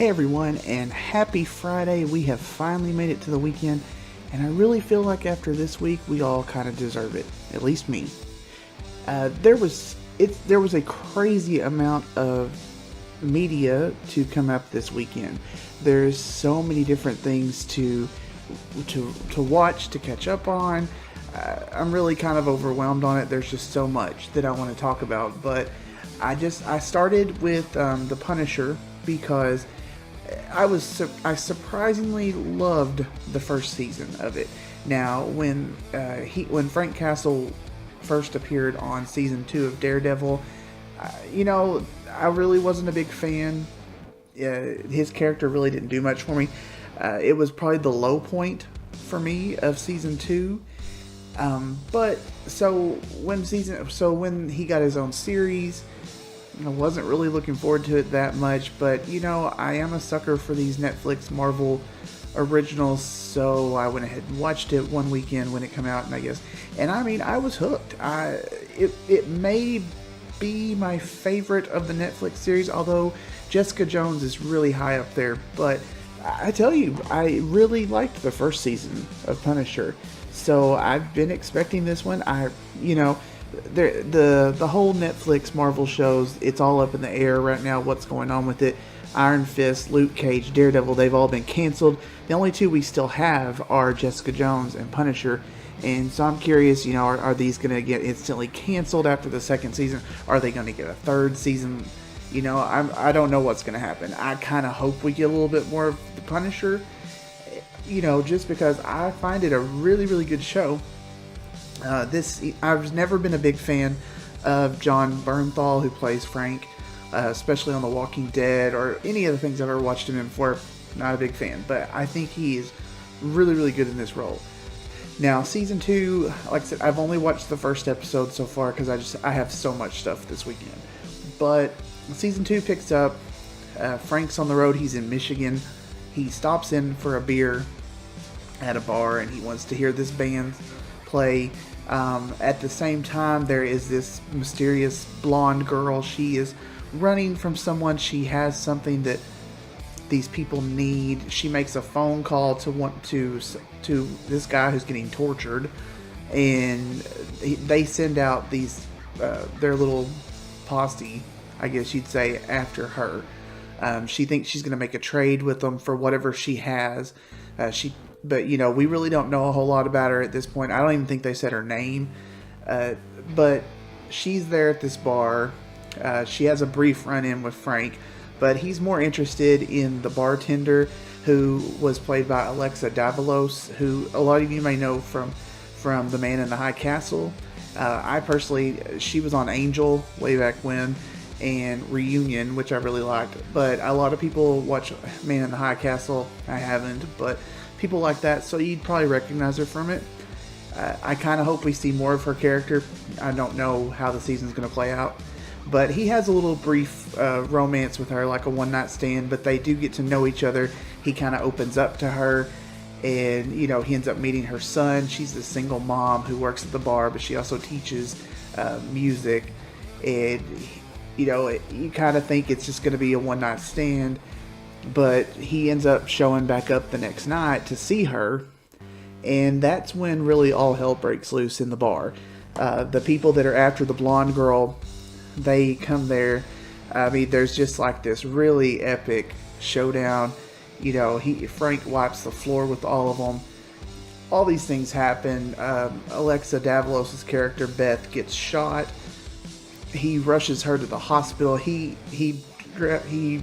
Hey everyone, and happy Friday. We have finally made it to the weekend, and I really feel like after this week, we all kind of deserve it. At least me. There was a crazy amount of media to come up this weekend. There's so many different things to watch, to catch up on. I'm really kind of overwhelmed on it. There's just so much that I want to talk about, but I started with The Punisher because I surprisingly loved the first season of it. Now, when Frank Castle first appeared on season 2 of Daredevil, I really wasn't a big fan. His character really didn't do much for me. It was probably the low point for me of season 2. But when he got his own series, I wasn't really looking forward to it that much, but I am a sucker for these Netflix Marvel originals, so I went ahead and watched it one weekend when it came out, and I was hooked. It may be my favorite of the Netflix series, although Jessica Jones is really high up there, but I tell you, I really liked the first season of Punisher, so I've been expecting this one. The whole Netflix Marvel shows, it's all up in the air right now, what's going on with it. Iron Fist, Luke Cage, Daredevil, they've all been canceled. The only two we still have are Jessica Jones and Punisher. And so I'm curious, are these going to get instantly canceled after the second season? Are they going to get a third season? I don't know what's going to happen. I kind of hope we get a little bit more of the Punisher, just because I find it a really, really good show. I've never been a big fan of Jon Bernthal, who plays Frank, especially on The Walking Dead or any of the things I've ever watched him in before. Not a big fan, but I think he is really, really good in this role. Now, season 2, like I said, I've only watched the first episode so far because I have so much stuff this weekend. But season 2 picks up. Frank's on the road. He's in Michigan. He stops in for a beer at a bar, and he wants to hear this band play. At the same time, there is this mysterious blonde girl. She is running from someone. She has something that these people need. She makes a phone call to this guy who's getting tortured, and they send out these their little posse, I guess you'd say, after her. She thinks she's going to make a trade with them for whatever she has. But we really don't know a whole lot about her at this point. I don't even think they said her name. But she's there at this bar. She has a brief run-in with Frank, but he's more interested in the bartender, who was played by Alexa Davalos, who a lot of you may know from The Man in the High Castle. She was on Angel way back when, and Reunion, which I really liked. But a lot of people watch Man in the High Castle. I haven't, but people like that, so you'd probably recognize her from it. I kind of hope we see more of her character. I don't know how the season's going to play out, but he has a little brief romance with her, like a one-night stand, but they do get to know each other. He kind of opens up to her, and he ends up meeting her son. She's the single mom who works at the bar, but she also teaches music, and you kind of think it's just going to be a one-night stand, but he ends up showing back up the next night to see her, and that's when really all hell breaks loose in the bar. The people that are after the blonde girl, they come there. There's just like this really epic showdown. Frank wipes the floor with all of them. All these things happen. Alexa Davalos' character, Beth, gets shot. He rushes her to the hospital. He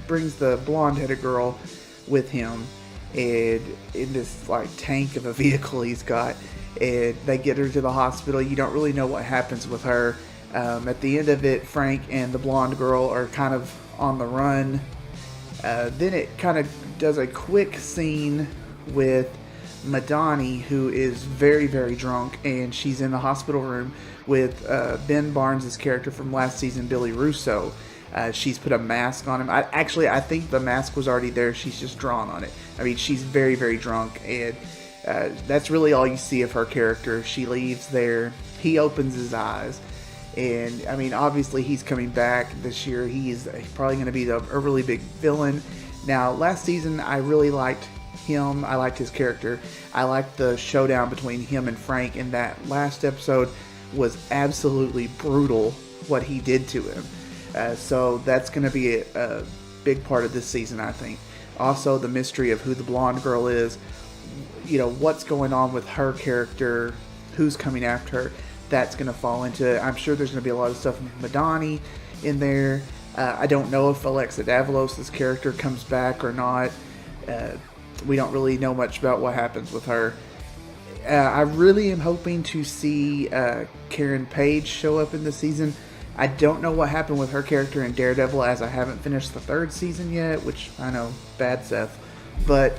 brings the blonde-headed girl with him, and in this like tank of a vehicle he's got, and they get her to the hospital. You don't really know what happens with her. At the end of it, Frank and the blonde girl are kind of on the run. Then it kind of does a quick scene with Madani, who is very, very drunk, and she's in the hospital room with Ben Barnes' character from last season, Billy Russo. She's put a mask on him. I think the mask was already there. She's just drawn on it. She's very, very drunk, and that's really all you see of her character. She leaves there. He opens his eyes, and obviously he's coming back this year. He's probably going to be a really big villain. Now, last season, I really liked him. I liked his character. I liked the showdown between him and Frank, and that last episode was absolutely brutal what he did to him. So that's going to be a big part of this season, I think. Also, the mystery of who the blonde girl is, what's going on with her character, who's coming after her, that's going to fall into it. I'm sure there's going to be a lot of stuff with Madani in there. I don't know if Alexa Davalos' character comes back or not. We don't really know much about what happens with her. I really am hoping to see Karen Page show up in the season. I don't know what happened with her character in Daredevil, as I haven't finished the 3rd season yet, which I know, bad Seth. But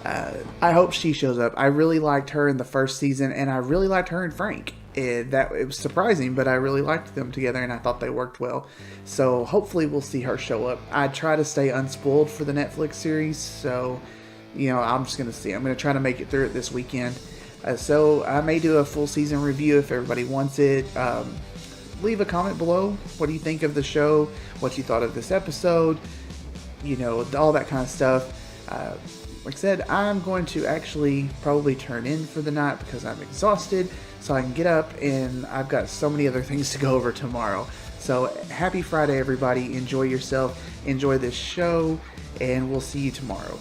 I hope she shows up. I really liked her in the 1st season, and I really liked her and Frank. It was surprising, but I really liked them together, and I thought they worked well. So hopefully we'll see her show up. I try to stay unspoiled for the Netflix series, so I'm just going to see. I'm going to try to make it through it this weekend. So I may do a full season review if everybody wants it. Leave a comment below. What do you think of the show? What you thought of this episode? All that kind of stuff. Like I said, I'm going to actually probably turn in for the night because I'm exhausted, so I can get up, and I've got so many other things to go over tomorrow. So happy Friday, everybody. Enjoy yourself. Enjoy this show, and we'll see you tomorrow.